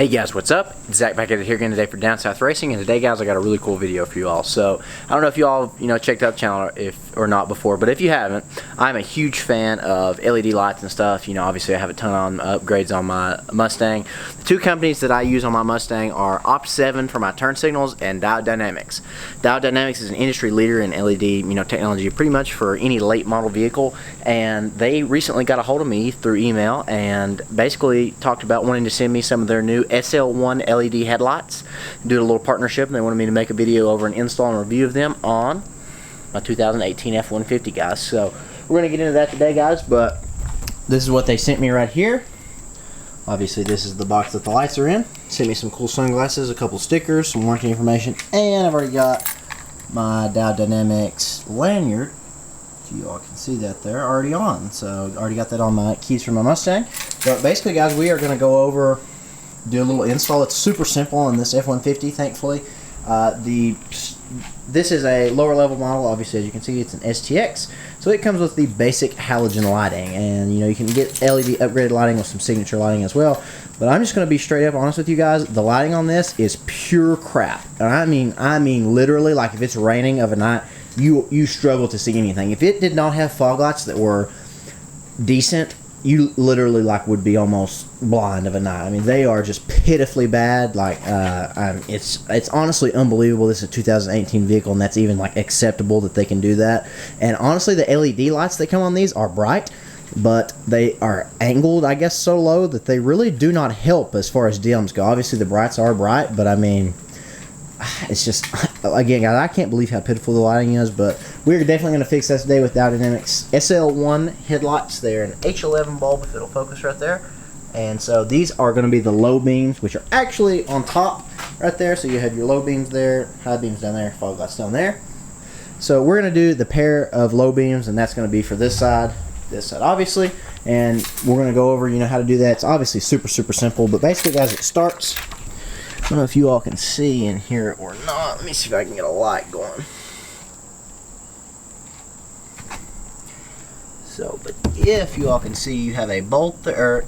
Hey guys, what's up? Zach back at it here again today for Down South Racing, and today guys I got a really cool video for you all. So I don't know if you all checked out the channel or not before, but if you haven't, I'm a huge fan of LED lights and stuff. Obviously I have a ton of upgrades on my Mustang. The two companies that I use on my Mustang are Opt7 for my turn signals and Diode Dynamics. Diode Dynamics is an industry leader in LED technology pretty much for any late model vehicle, and they recently got a hold of me through email and basically talked about wanting to send me some of their new SL1 LED headlights, do a little partnership, and they wanted me to make a video over an install and review of them on my 2018 F-150, guys. So we're going to get into that today, guys, but this is what they sent me right here. Obviously this is the box that the lights are in. Sent me some cool sunglasses, a couple stickers, some warranty information, and I've already got my Diode Dynamics lanyard. If you all can see that there, already on. So already got that on my keys for my Mustang. But basically, guys, we are going to go over, do a little install. It's super simple on this F-150, thankfully. This is a lower level model. Obviously, as you can see, it's an STX. So it comes with the basic halogen lighting, and you can get LED upgraded lighting with some signature lighting as well. But I'm just going to be straight up honest with you guys. The lighting on this is pure crap, and I mean literally, like if it's raining of a night, you struggle to see anything. If it did not have fog lights that were decent, you literally would be almost blind of a night. I mean, they are just pitifully bad. It's honestly unbelievable. This is a 2018 vehicle, and that's even acceptable that they can do that. And honestly, the LED lights that come on these are bright, but they are angled, I guess, so low that they really do not help as far as dims go. Obviously, the brights are bright, but I mean, it's just, again, guys, I can't believe how pitiful the lighting is, but we're definitely going to fix that today with Diode Dynamics SL1 headlights. They're an H11 bulb, if it'll focus right there. And so these are going to be the low beams, which are actually on top right there. So you have your low beams there, high beams down there, fog lights down there. So we're going to do the pair of low beams, and that's going to be for this side, obviously. And we're going to go over, how to do that. It's obviously super, super simple, but basically, guys, it starts. I don't know if you all can see and hear it or not. Let me see if I can get a light going. So, but if you all can see, you have a bolt there,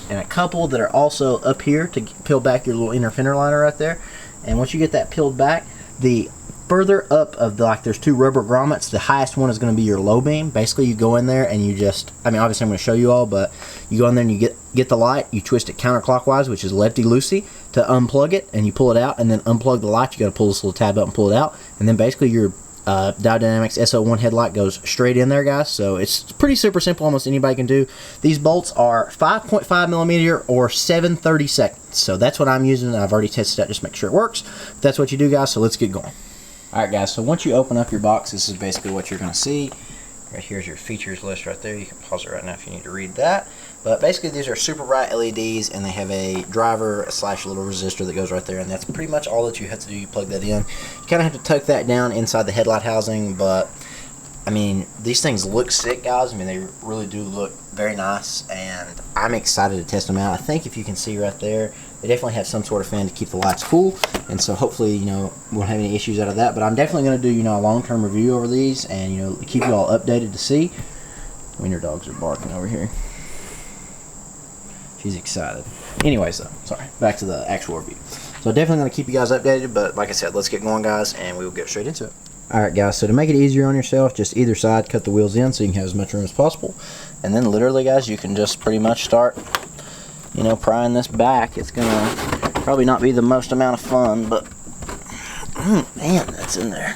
and a couple that are also up here to peel back your little inner fender liner right there. And once you get that peeled back, the further up of there's two rubber grommets. The highest one is going to be your low beam. Basically, you go in there and you just, obviously I'm going to show you all, but you go in there and you get the light, you twist it counterclockwise, which is lefty-loosey, to unplug it, and you pull it out, and then unplug the light. You got to pull this little tab up and pull it out, and then basically your Diode Dynamics SL1 headlight goes straight in there, guys. So it's pretty super simple. Almost anybody can do. These bolts are 5.5 millimeter or 7/32. So that's what I'm using. I've already tested that just to make sure it works. But that's what you do, guys. So let's get going. Alright, guys, so once you open up your box, this is basically what you're going to see. Right here's your features list right there. You can pause it right now if you need to read that. But basically, these are super bright LEDs, and they have a driver / little resistor that goes right there, and that's pretty much all that you have to do. You plug that in. You kind of have to tuck that down inside the headlight housing, but these things look sick, guys. They really do look very nice, and I'm excited to test them out. I think if you can see right there, they definitely have some sort of fan to keep the lights cool, and so hopefully, we won't have any issues out of that. But I'm definitely going to do, a long-term review over these, and, keep you all updated to see. Wiener dogs are barking over here. She's excited. Anyways, though, sorry, back to the actual review. So definitely going to keep you guys updated, but like I said, let's get going, guys, and we will get straight into it. Alright, guys, so to make it easier on yourself, just either side, cut the wheels in so you can have as much room as possible. And then literally, guys, you can just pretty much start, prying this back. It's going to probably not be the most amount of fun, but, man, that's in there.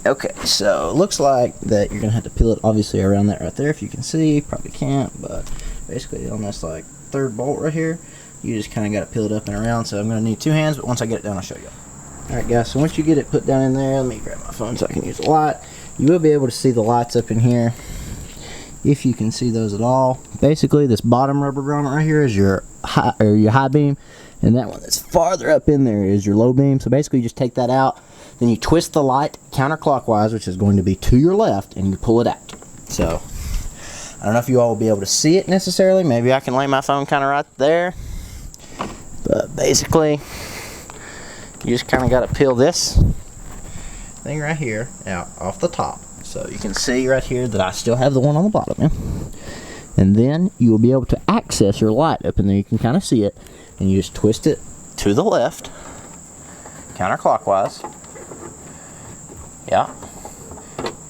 Okay, so it looks like that you're going to have to peel it, obviously, around that right there, if you can see. Probably can't, but basically on this, third bolt right here, you just kind of got to peel it up and around. So I'm going to need two hands, but once I get it done, I'll show you. Alright, guys, so once you get it put down in there, let me grab my phone so I can use the light. You will be able to see the lights up in here, if you can see those at all. Basically, this bottom rubber grommet right here is your high beam, and that one that's farther up in there is your low beam. So basically, you just take that out, then you twist the light counterclockwise, which is going to be to your left, and you pull it out. So I don't know if you all will be able to see it necessarily. Maybe I can lay my phone kind of right there, but basically, you just kind of got to peel this thing right here out off the top. So you can see right here that I still have the one on the bottom. and then you will be able to access your light up in there. You can kind of see it, and you just twist it to the left, counterclockwise. Yeah,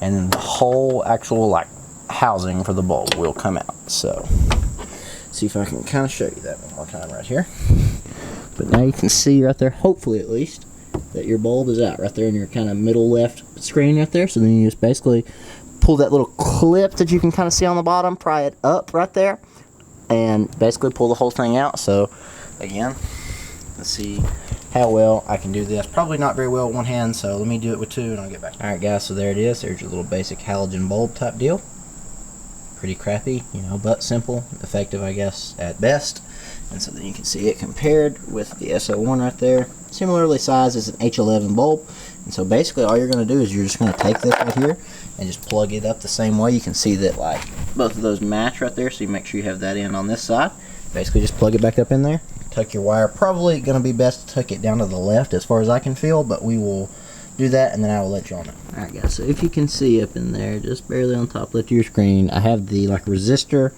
and then the whole actual like housing for the bulb will come out. So see if I can kind of show you that one more time right here. But now you can see right there, hopefully at least, that your bulb is out right there in your kind of middle left screen right there. So then you just basically pull that little clip that you can kind of see on the bottom, pry it up right there, and basically pull the whole thing out. So again, let's see how well I can do this. Probably not very well with one hand, so let me do it with two and I'll get back. Alright guys, so there it is. There's your little basic halogen bulb type deal. Pretty crappy, you know, but simple, effective I guess at best. And so then you can see it compared with the SL1 right there. Similarly sized as an H11 bulb. And so basically all you're going to do is you're just going to take this right here and just plug it up the same way. You can see that like both of those match right there, so you make sure you have that end on this side. Basically just plug it back up in there. Tuck your wire. Probably going to be best to tuck it down to the left as far as I can feel, but we will do that and then I will let you all know. Alright guys, so if you can see up in there, just barely on top left of your screen, I have the like resistor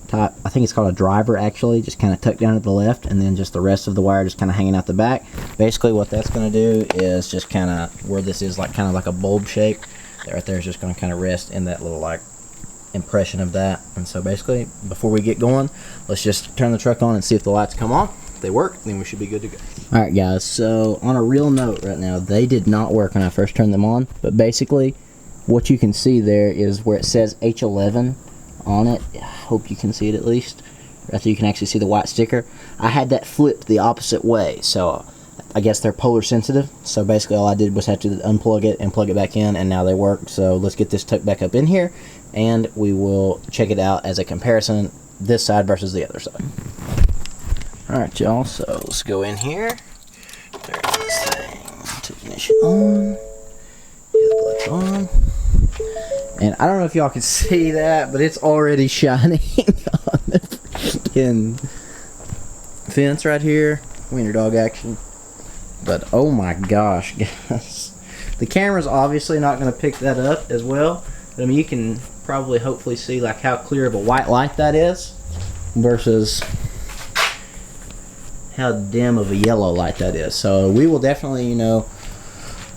type, I think it's called a driver actually, just kind of tucked down to the left, and then just the rest of the wire just kind of hanging out the back. Basically what that's going to do is just kind of, where this is like kind of like a bulb shape, that right there is just going to kind of rest in that little like impression of that. And so basically before we get going, let's just turn the truck on and see if the lights come on. If they work, then we should be good to go. Alright guys, so on a real note right now, they did not work when I first turned them on, but basically what you can see there is where it says H11 on it. I hope you can see it at least. Right there you can actually see the white sticker. I had that flipped the opposite way, so I guess they're polar sensitive. So basically all I did was have to unplug it and plug it back in, and now they work. So let's get this tucked back up in here and we will check it out as a comparison, this side versus the other side. Alright y'all, so let's go in here. There's this thing. Ignition on. Headlights on. And I don't know if y'all can see that, but it's already shining on the freaking fence right here. Wiener dog action. But oh my gosh, guys. The camera's obviously not going to pick that up as well. But I mean, you can probably hopefully see like how clear of a white light that is versus how dim of a yellow light that is. So we will definitely, you know,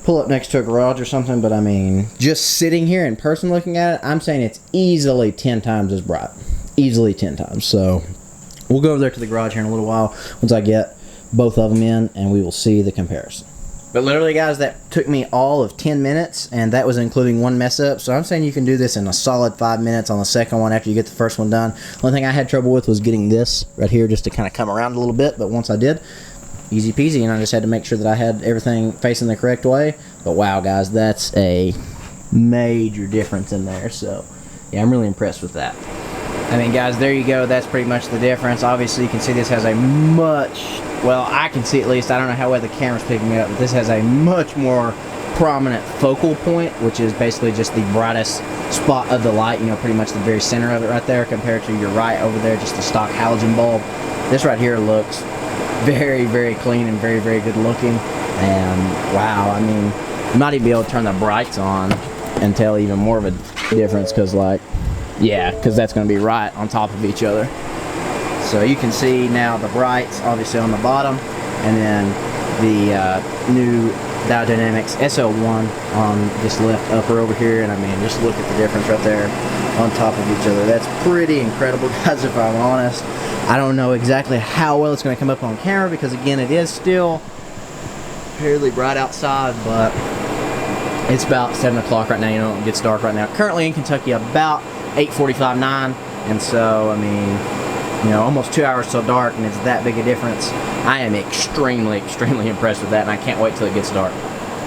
pull up next to a garage or something, but I mean, just sitting here in person looking at it, I'm saying it's easily 10 times as bright. Easily 10 times. So we'll go over there to the garage here in a little while once I get both of them in, and we will see the comparison. But literally guys, that took me all of 10 minutes, and that was including one mess up. So I'm saying you can do this in a solid 5 minutes on the second one after you get the first one done. One thing I had trouble with was getting this right here just to kind of come around a little bit, but once I did, easy peasy, and I just had to make sure that I had everything facing the correct way. But wow guys, that's a major difference in there. So yeah, I'm really impressed with that. I mean guys, there you go, that's pretty much the difference. Obviously you can see this has a much, well I can see at least, I don't know how well the camera's picking it up, but this has a much more prominent focal point, which is basically just the brightest spot of the light, you know, pretty much the very center of it right there, compared to your right over there, just the stock halogen bulb. This right here looks very, very clean and very, very good looking. And wow, I mean, you might even be able to turn the brights on and tell even more of a difference, because like, yeah, because that's going to be right on top of each other. So you can see now the brights obviously on the bottom, and then the new Diode Dynamics SL1 on this left upper over here. And I mean, just look at the difference right there on top of each other. That's pretty incredible guys, if I'm honest. I don't know exactly how well it's going to come up on camera, because again, it is still fairly bright outside, but it's about 7 o'clock right now. You know, it gets dark right now. Currently in Kentucky about 8:45, 9, and so I mean, you know, almost 2 hours till dark, and it's that big a difference. I am extremely, extremely impressed with that, and I can't wait till it gets dark.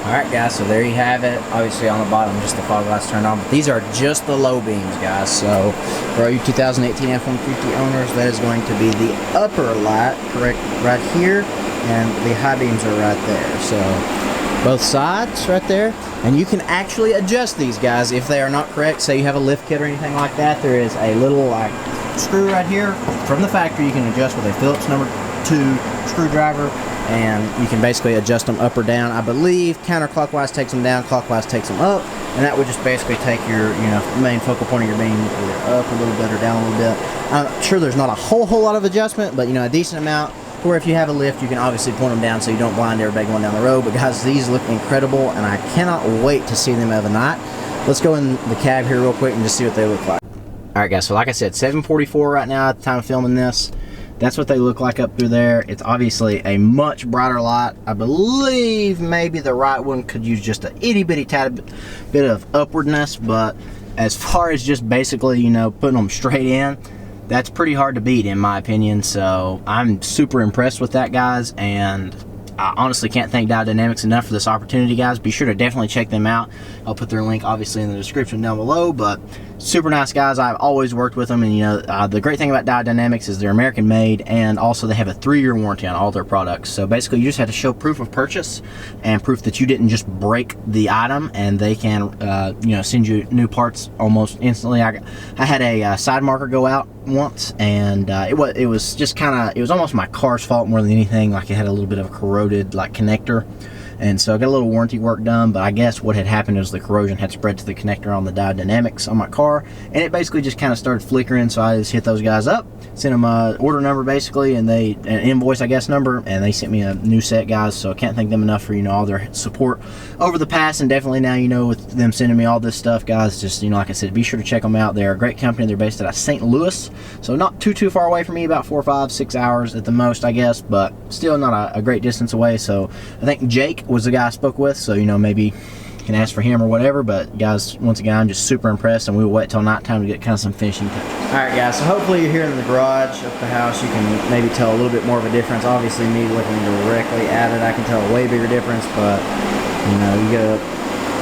Alright guys, so there you have it. Obviously on the bottom just the fog lights turned on, but these are just the low beams guys. So for all you 2018 F-150 owners, that is going to be the upper light, correct, right here, and the high beams are right there. So both sides right there, and you can actually adjust these guys if they are not correct. Say you have a lift kit or anything like that, there is a little like screw right here from the factory you can adjust with a Phillips #2 screwdriver, and you can basically adjust them up or down. I believe counterclockwise takes them down, clockwise takes them up, and that would just basically take your, you know, main focal point of your beam either up a little bit or down a little bit. I'm sure there's not a whole lot of adjustment, but you know, a decent amount, where if you have a lift, you can obviously point them down so you don't blind everybody going down the road. But guys, these look incredible, and I cannot wait to see them of the night. Let's go in the cab here real quick and just see what they look like. All right, guys, so like I said, 744 right now at the time of filming this. That's what they look like up through there. It's obviously a much brighter light. I believe maybe the right one could use just a itty bitty tad bit of upwardness, but as far as just basically, you know, putting them straight in, that's pretty hard to beat in my opinion. So I'm super impressed with that, guys, and I honestly can't thank Diode Dynamics enough for this opportunity, guys. Be sure to definitely check them out. I'll put their link obviously in the description down below, but super nice guys. I've always worked with them, and you know, the great thing about Diode Dynamics is they're American made, and also they have a 3-year warranty on all their products. So basically you just have to show proof of purchase and proof that you didn't just break the item, and they can you know, send you new parts almost instantly. I had a side marker go out once, and it was just kind of, it was almost my car's fault more than anything. Like, it had a little bit of a corroded like connector, and so I got a little warranty work done, but I guess what had happened is the corrosion had spread to the connector on the Diode Dynamics on my car, and it basically just kind of started flickering. So I just hit those guys up, sent them a order number basically, and an invoice I guess number, and they sent me a new set, guys. So I can't thank them enough for, you know, all their support over the past, and definitely now, you know, with them sending me all this stuff, guys, just, you know, like I said, be sure to check them out. They're a great company. They're based out of St. Louis, so not too far away from me, about 4, 5, 6 hours at the most, I guess, but still not a great distance away. So I think Jake was the guy I spoke with, so you know, maybe you can ask for him or whatever. But guys, once again, I'm just super impressed, and we will wait till nighttime to get kind of some finishing touches. Alright guys, so hopefully you're here in the garage up the house, you can maybe tell a little bit more of a difference. Obviously me looking directly at it, I can tell a way bigger difference, but you know, you gotta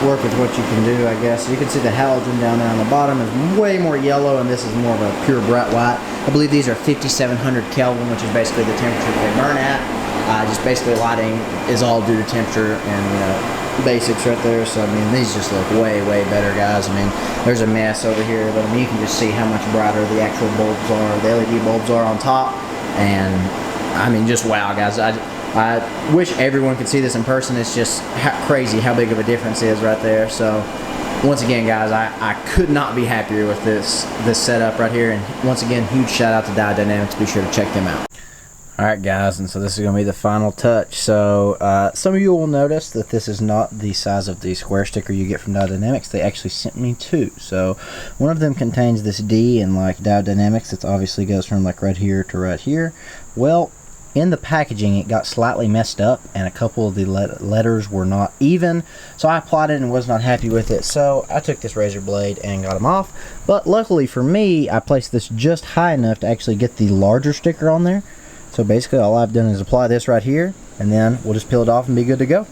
work with what you can do, I guess. So you can see the halogen down there on the bottom is way more yellow, and this is more of a pure bright white. I believe these are 5700 Kelvin, which is basically the temperature they burn at. Just basically lighting is all due to temperature and, you know, basics right there. So I mean, these just look way better, guys. I mean, there's a mess over here, but I mean, you can just see how much brighter the actual bulbs are, the LED bulbs are on top, and I mean, just wow, guys. I wish everyone could see this in person. It's just crazy how big of a difference it is right there. So once again, guys, I could not be happier with this setup right here, and once again, huge shout out to Diode Dynamics. Be sure to check them out. Alright guys, and so this is going to be the final touch. So some of you will notice that this is not the size of the square sticker you get from Diode Dynamics. They actually sent me 2. So one of them contains this D, and like Diode Dynamics, it obviously goes from like right here to right here. Well, in the packaging it got slightly messed up, and a couple of the letters were not even, so I applied it and was not happy with it. So I took this razor blade and got them off, but luckily for me, I placed this just high enough to actually get the larger sticker on there. So basically all I've done is apply this right here, and then we'll just peel it off and be good to go.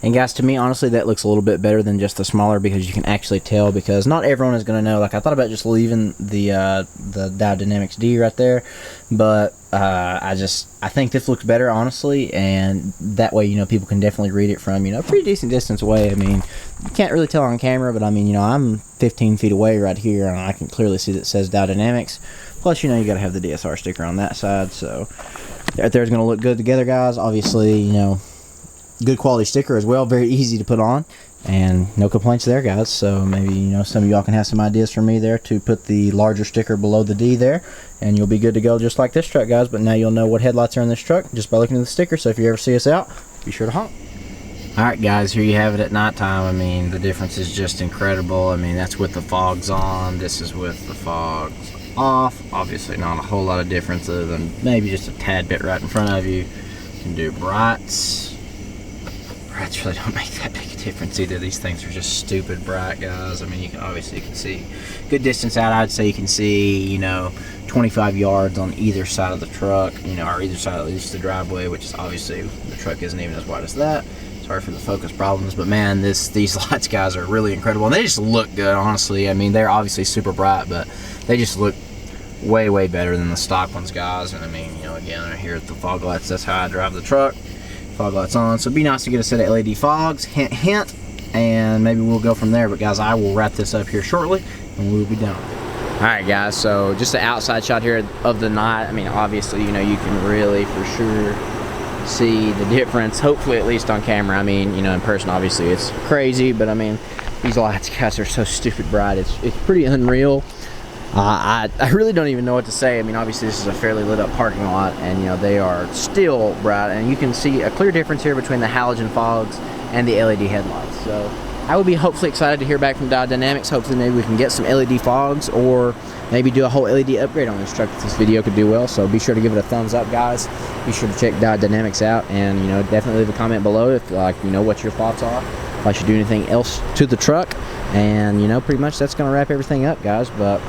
And guys, to me, honestly, that looks a little bit better than just the smaller, because you can actually tell, because not everyone is going to know. Like, I thought about just leaving the Diode Dynamics D right there, but I think this looks better, honestly, and that way, you know, people can definitely read it from, you know, a pretty decent distance away. I mean, you can't really tell on camera, but I mean, you know, I'm 15 feet away right here, and I can clearly see that it says Diode Dynamics. Plus, you know, you got to have the DSR sticker on that side, so right there is going to look good together, guys. Obviously, you know, good quality sticker as well, very easy to put on, and no complaints there, guys. So maybe, you know, some of y'all can have some ideas from me there to put the larger sticker below the D there, and you'll be good to go just like this truck, guys. But now you'll know what headlights are in this truck just by looking at the sticker. So if you ever see us out, be sure to honk. Alright guys, here you have it at nighttime. I mean, the difference is just incredible. I mean, that's with the fogs on, this is with the fogs off. Obviously not a whole lot of difference other than maybe just a tad bit right in front of you. You can do brights. Brights really don't make that big a difference either. These things are just stupid bright, guys. I mean, you can see good distance out. I'd say you can see, you know, 25 yards on either side of the truck, you know, or either side at least the driveway, which is obviously, the truck isn't even as wide as that. Sorry for the focus problems, but man, these lights, guys, are really incredible, and they just look good, honestly. I mean, they're obviously super bright, but they just look way better than the stock ones, guys. And I mean, you know, again, right here at the fog lights, that's how I drive the truck. Fog lights on, so it'd be nice to get a set of LED fogs, hint hint, and maybe we'll go from there. But guys, I will wrap this up here shortly, and we'll be done. Alright guys, so just the outside shot here of the night. I mean, obviously, you know, you can really for sure see the difference, hopefully at least on camera. I mean, you know, in person obviously it's crazy, but I mean, these lights, guys, are so stupid bright. It's pretty unreal. I really don't even know what to say. I mean, obviously this is a fairly lit up parking lot, and you know, they are still bright, and you can see a clear difference here between the halogen fogs and the LED headlights. So I would be hopefully excited to hear back from Diode Dynamics. Hopefully maybe we can get some LED fogs, or maybe do a whole LED upgrade on this truck if this video could do well. So be sure to give it a thumbs up, guys. Be sure to check Diode Dynamics out, and you know, definitely leave a comment below if you know what your thoughts are, if I should do anything else to the truck. And you know, pretty much that's gonna wrap everything up, guys. But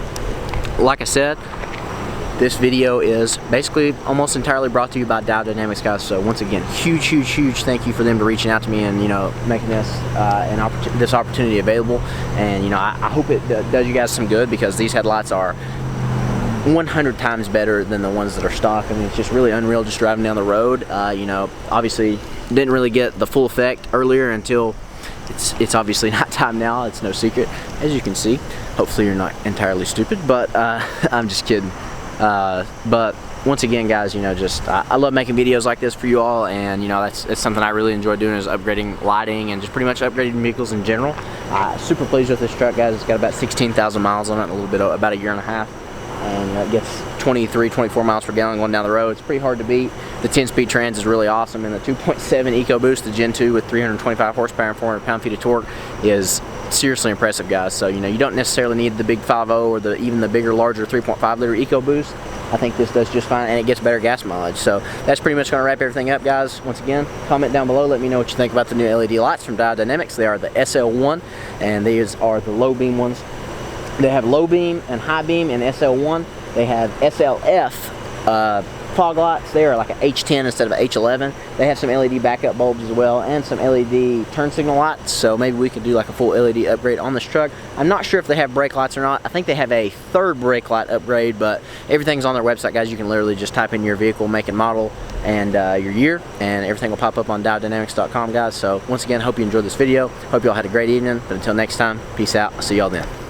like I said, this video is basically almost entirely brought to you by Diode Dynamics, guys. So once again, huge thank you for them to reaching out to me and, you know, making this this opportunity available. And you know, I hope it does you guys some good, because these headlights are 100 times better than the ones that are stock. I mean, it's just really unreal just driving down the road. You know, obviously didn't really get the full effect earlier until it's obviously not time now. It's no secret, as you can see. Hopefully you're not entirely stupid, but I'm just kidding. But once again, guys, you know, just I love making videos like this for you all, and you know, it's something I really enjoy doing, is upgrading lighting and just pretty much upgrading vehicles in general. Super pleased with this truck, guys. It's got about 16,000 miles on it, a little bit about a year and a half, and it gets 23-24 miles per gallon going down the road. It's pretty hard to beat. The 10-speed trans is really awesome, and the 2.7 EcoBoost, the Gen 2 with 325 horsepower and 400 pound-feet of torque, is seriously impressive, guys. So you know, you don't necessarily need the big 5.0 or even the bigger, larger 3.5 liter EcoBoost. I think this does just fine, and it gets better gas mileage. So that's pretty much going to wrap everything up, guys. Once again, comment down below, let me know what you think about the new LED lights from Diode Dynamics. They are the SL1, and these are the low beam ones. They have low beam and high beam in SL1. They have SLF fog lights. They are like an H10 instead of an H11. They have some LED backup bulbs as well, and some LED turn signal lights. So maybe we could do like a full LED upgrade on this truck. I'm not sure if they have brake lights or not. I think they have a third brake light upgrade, but everything's on their website, guys. You can literally just type in your vehicle, make and model, and your year, and everything will pop up on DiodeDynamics.com, guys. So once again, hope you enjoyed this video. Hope you all had a great evening. But until next time, peace out. I'll see y'all then.